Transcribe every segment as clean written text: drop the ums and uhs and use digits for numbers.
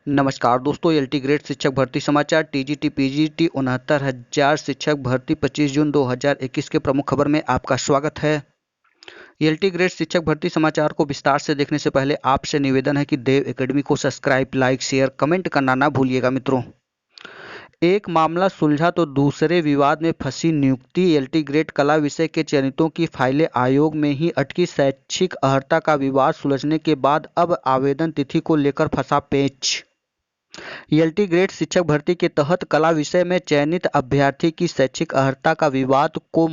नमस्कार दोस्तों, LT grade शिक्षक भर्ती समाचार टीजीटी पीजीटी 69,000 शिक्षक भर्ती 25 जून 2021 के प्रमुख खबर में आपका स्वागत है। एलटी ग्रेड शिक्षक भर्ती समाचार को विस्तार से देखने से पहले आपसे निवेदन है कि देव एकेडमी को सब्सक्राइब, लाइक, शेयर, कमेंट करना ना भूलिएगा मित्रों। एक मामला सुलझा तो दूसरे विवाद में फंसी नियुक्ति। एलटी ग्रेड कला विषय के चयनितों की फाइलें आयोग में ही अटकी। शैक्षिक अर्हता का विवाद सुलझने के बाद अब आवेदन तिथि को लेकर फंसा पेच। एलटी ग्रेड शिक्षक भर्ती के तहत कला विषय में चयनित अभ्यर्थी की शैक्षिक अर्हता का विवाद को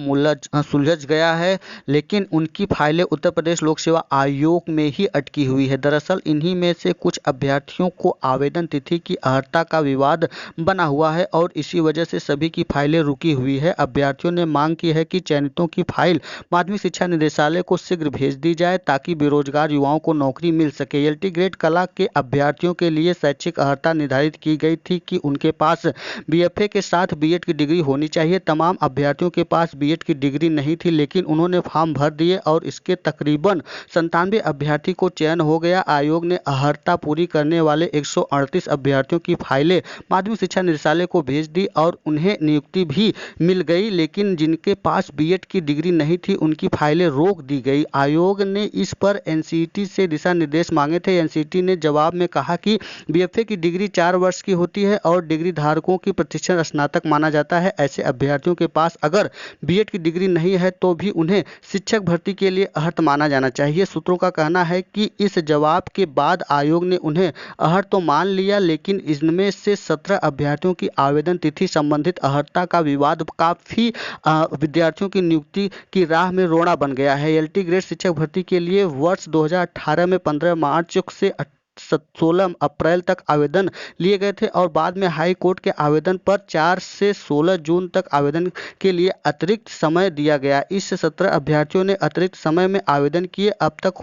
सुलझ गया है, लेकिन उनकी फाइलें उत्तर प्रदेश लोक सेवा आयोग में ही अटकी हुई है। दरअसल इन्हीं में से कुछ अभ्यर्थियों को आवेदन तिथि की अर्हता का विवाद बना हुआ है और इसी वजह से सभी की फाइलें रुकी हुई है। अभ्यर्थियों ने मांग की है कि चयनितों की फाइल माध्यमिक शिक्षा निदेशालय को शीघ्र भेज दी जाए ताकि बेरोजगार युवाओं को नौकरी मिल सके। एलटी ग्रेड कला के अभ्यर्थियों के लिए शैक्षिक अर्हता निर्धारित की गई थी कि उनके पास बीएफए के साथ बीएड की डिग्री होनी चाहिए। तमाम अभ्यर्थियों के पास बीएड की डिग्री नहीं थी, लेकिन उन्होंने फॉर्म भर दिए और इसके तकरीबन 97 अभ्यर्थी को चयन हो गया। आयोग ने अर्हता पूरी करने वाले 138 अभ्यर्थियों की फाइलें माध्यमिक शिक्षा निदेशालय को भेज दी और उन्हें नियुक्ति भी मिल गई, लेकिन जिनके पास बीएड की डिग्री नहीं थी उनकी फाइलें रोक दी गई। आयोग ने इस पर एनसीईटी से दिशा निर्देश मांगे थे। एनसीईटी ने जवाब में कहा कि बीएफए की डिग्री 4 वर्ष की होती है और डिग्री धारकों की प्रतिशत स्नातक माना जाता है। ऐसे अभ्यर्थियों के पास अगर बीएड की डिग्री नहीं है तो भी उन्हें शिक्षक भर्ती के लिए अर्हत माना जाना चाहिए। सूत्रों का कहना है कि इस जवाब के बाद आयोग ने उन्हें अर्हत तो मान लिया, लेकिन इनमें से 17 अभ्यर्थियों की आवेदन तिथि संबंधित अर्हता का विवाद काफी विद्यार्थियों की नियुक्ति की राह में रोड़ा बन गया है। एलटी ग्रेड शिक्षक भर्ती के लिए वर्ष 2018 में 15 मार्च से 16 अप्रैल तक आवेदन लिए गए थे और बाद में हाई कोर्ट के आवेदन पर 4 से 16 जून तक आवेदन के लिए अतिरिक्त समय दिया गया। इस 17 अभ्यर्थियों ने अतिरिक्त समय में आवेदन किए। अब तक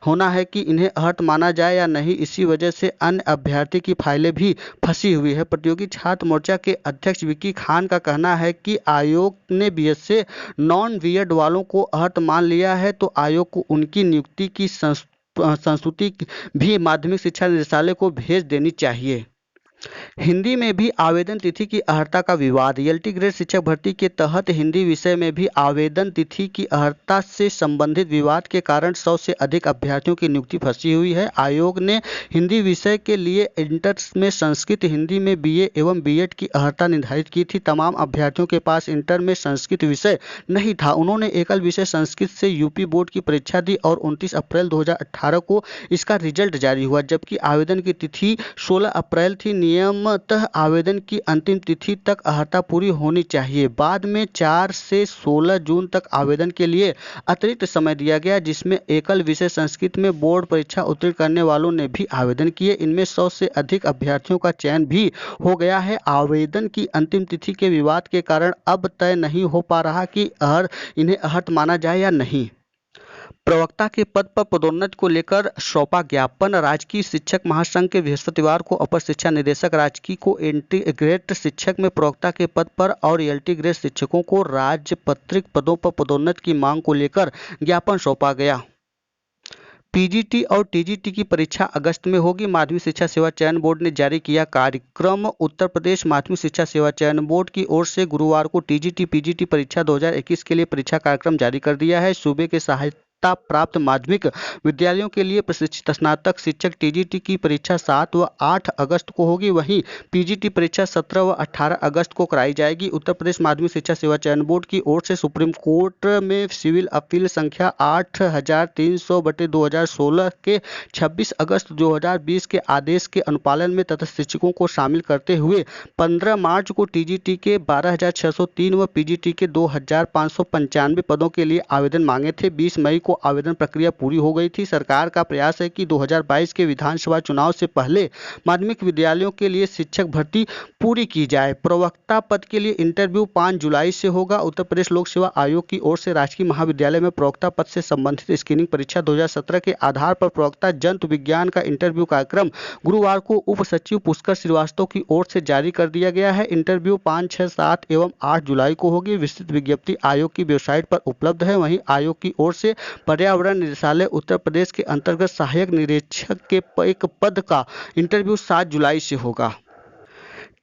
होना है कि इन्हें अर्हत माना जाए या नहीं। इसी वजह से अन्य अभ्यर्थी की फाइलें भी फंसी हुई है। प्रतियोगी छात्र मोर्चा के अध्यक्ष विकी खान का कहना है कि आयोग ने बीएसए नॉन बीएड वालों को अर्हत मान लिया है तो आयोग को उनकी नियुक्ति की संस्तुति भी माध्यमिक शिक्षा निदेशालय को भेज देनी चाहिए। हिंदी में भी आवेदन तिथि की अर्हता का विवाद। एलटी ग्रेड शिक्षक भर्ती के तहत हिंदी विषय में भी आवेदन तिथि की अर्हता से संबंधित विवाद के कारण 100 से अधिक अभ्यर्थियों की नियुक्ति फंसी हुई है। आयोग ने हिंदी विषय के लिए इंटर में संस्कृत, हिंदी में बीए एवं बीएड की अर्हता निर्धारित की थी। तमाम अभ्यर्थियों के पास इंटर में संस्कृत विषय नहीं था। उन्होंने एकल विषय संस्कृत से यूपी बोर्ड की परीक्षा दी और 29 अप्रैल 2018 को इसका रिजल्ट जारी हुआ, जबकि आवेदन की तिथि 16 अप्रैल थी। नियमतः आवेदन की अंतिम तिथि तक अर्हता पूरी होनी चाहिए। बाद में 4 से 16 जून तक आवेदन के लिए अतिरिक्त समय दिया गया, जिसमें एकल विषय संस्कृत में बोर्ड परीक्षा उत्तीर्ण करने वालों ने भी आवेदन किए। इनमें 100 से अधिक अभ्यर्थियों का चयन भी हो गया है। आवेदन की अंतिम तिथि के विवाद के कारण अब तय नहीं हो पा रहा कि इन्हें अर्हत माना जाए या नहीं। प्रवक्ता के पद पर पदोन्नति को लेकर सौंपा ज्ञापन। राजकीय शिक्षक महासंघ के बृहस्पतिवार को अपर शिक्षा निदेशक राजकीय को एलटी ग्रेड शिक्षक में प्रवक्ता के पद पर और एलटी ग्रेड शिक्षकों को राजपत्रित पदों पर पदोन्नति की मांग को लेकर ज्ञापन सौंपा गया। पीजीटी और टीजीटी की परीक्षा अगस्त में होगी। माध्यमिक शिक्षा सेवा चयन बोर्ड ने जारी किया कार्यक्रम। उत्तर प्रदेश माध्यमिक शिक्षा सेवा चयन बोर्ड की ओर से गुरुवार को टीजीटी पीजीटी परीक्षा 2021 के लिए परीक्षा कार्यक्रम जारी कर दिया है। सूबे के सहायता प्राप्त माध्यमिक विद्यालयों के लिए प्रशिक्षित स्नातक शिक्षक टीजीटी की परीक्षा 7 व 8 अगस्त को होगी। वहीं पीजीटी परीक्षा 17 व 18 अगस्त को कराई जाएगी। उत्तर प्रदेश माध्यमिक शिक्षा सेवा चयन बोर्ड की ओर से सुप्रीम कोर्ट में सिविल अपील संख्या 8300/2016 के 26 अगस्त 2020 के आदेश के अनुपालन में तथा शिक्षकों को शामिल करते हुए 15 मार्च को टीजीटी के 12,603 व पीजीटी के 2,595 पदों के लिए आवेदन मांगे थे। 20 मई को आवेदन प्रक्रिया पूरी हो गई थी। सरकार का प्रयास है कि 2022 के विधानसभा चुनाव से पहले माध्यमिक विद्यालयों के लिए शिक्षक भर्ती पूरी की जाए। प्रवक्ता पद के लिए इंटरव्यू 5 जुलाई से होगा। उत्तर प्रदेश लोक सेवा आयोग की ओर से राजकीय महाविद्यालय में प्रवक्ता पद से संबंधित स्क्रीनिंग परीक्षा 2017 के आधार पर प्रवक्ता जंतु विज्ञान का इंटरव्यू कार्यक्रम गुरुवार को उप सचिव पुष्कर श्रीवास्तव की ओर से जारी कर दिया गया है। इंटरव्यू 5, 6, 7 एवं 8 जुलाई को होगी। विस्तृत विज्ञप्ति आयोग की वेबसाइट पर उपलब्ध है। वहीं आयोग की ओर से पर्यावरण निदेशालय उत्तर प्रदेश के अंतर्गत सहायक निरीक्षक के एक पद का इंटरव्यू 7 जुलाई से होगा।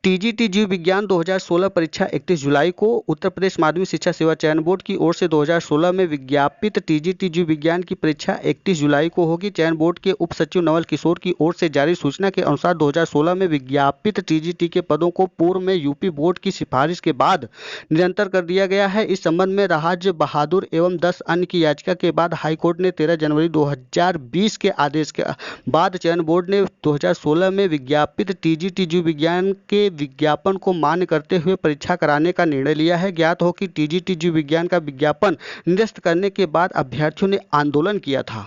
टीजीटी जीव विज्ञान 2016 परीक्षा 31 जुलाई को। उत्तर प्रदेश माध्यमिक शिक्षा सेवा चयन बोर्ड की ओर से 2016 में विज्ञापित टीजीटी जीव विज्ञान की परीक्षा 31 जुलाई को होगी। चयन बोर्ड के उप सचिव नवल किशोर की ओर से जारी सूचना के अनुसार 2016 में विज्ञापित टीजीटी के पदों को पूर्व में यूपी बोर्ड की सिफारिश के बाद निरंतर कर दिया गया है। इस संबंध में राज बहादुर एवं 10 अन्य की याचिका के बाद हाईकोर्ट ने 13 जनवरी 2020 के आदेश के बाद चयन बोर्ड ने 2016 में विज्ञापित टीजीटी जीव विज्ञान के विज्ञापन को मान्य करते हुए परीक्षा कराने का निर्णय लिया है। ज्ञात हो कि टीजीटी जीव विज्ञान का विज्ञापन निरस्त करने के बाद अभ्यर्थियों ने आंदोलन किया था।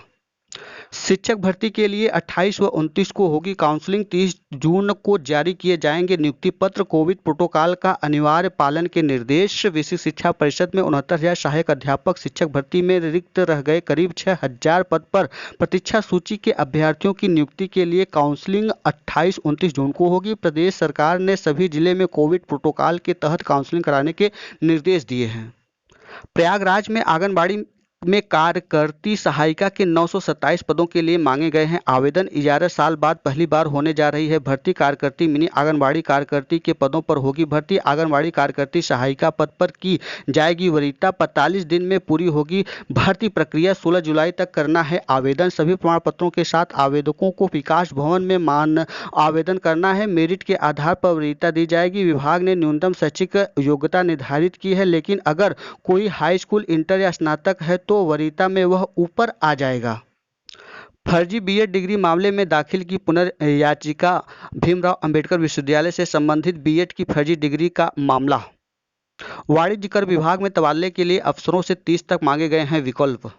शिक्षक भर्ती के लिए 28 व 29 को होगी काउंसलिंग। 30 जून को जारी किए जाएंगे नियुक्ति पत्र। कोविड प्रोटोकॉल का अनिवार्य पालन के निर्देश। विशिष्ट शिक्षा परिषद में 69,000 सहायक अध्यापक शिक्षक भर्ती में रिक्त रह गए करीब 6,000 पद पर प्रतीक्षा सूची के अभ्यर्थियों की नियुक्ति के लिए काउंसलिंग 28-29 जून को होगी। प्रदेश सरकार ने सभी जिले में कोविड प्रोटोकॉल के तहत काउंसलिंग कराने के निर्देश दिए हैं। प्रयागराज में आंगनबाड़ी में कार्यकर्ती सहायिका के 927 पदों के लिए मांगे गए हैं आवेदन। 11 साल बाद पहली बार होने जा रही है भर्ती। कार्यकर्ती मिनी आंगनबाड़ी कार्यकर्ती के पदों पर होगी भर्ती। आंगनबाड़ी कार्यकर्ती सहायिका पद पर की जाएगी वरीयता। 45 दिन में पूरी होगी भर्ती प्रक्रिया। 16 जुलाई तक करना है आवेदन। सभी प्रमाण पत्रों के साथ आवेदकों को विकास भवन में आवेदन करना है। मेरिट के आधार पर वरीयता दी जाएगी। विभाग ने न्यूनतम शैक्षिक योग्यता निर्धारित की है, लेकिन अगर कोई हाई स्कूल, इंटर या स्नातक है तो वरीयता में वह ऊपर आ जाएगा। फर्जी बीएड डिग्री मामले में दाखिल की पुनर्याचिका। भीमराव अंबेडकर विश्वविद्यालय से संबंधित बीएड की फर्जी डिग्री का मामला। वाणिज्य कर विभाग में तबादले के लिए अफसरों से 30 तक मांगे गए हैं विकल्प।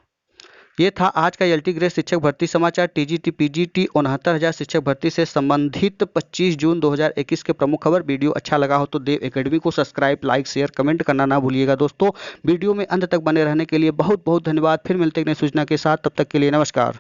ये था आज का एलटी ग्रेड शिक्षक भर्ती समाचार। टीजीटी पीजीटी 69,000 शिक्षक भर्ती से संबंधित 25 जून 2021 के प्रमुख खबर। वीडियो अच्छा लगा हो तो देव एकेडमी को सब्सक्राइब, लाइक, शेयर, कमेंट करना ना भूलिएगा दोस्तों। वीडियो में अंत तक बने रहने के लिए बहुत बहुत धन्यवाद। फिर मिलते हैं नई सूचना के साथ, तब तक के लिए नमस्कार।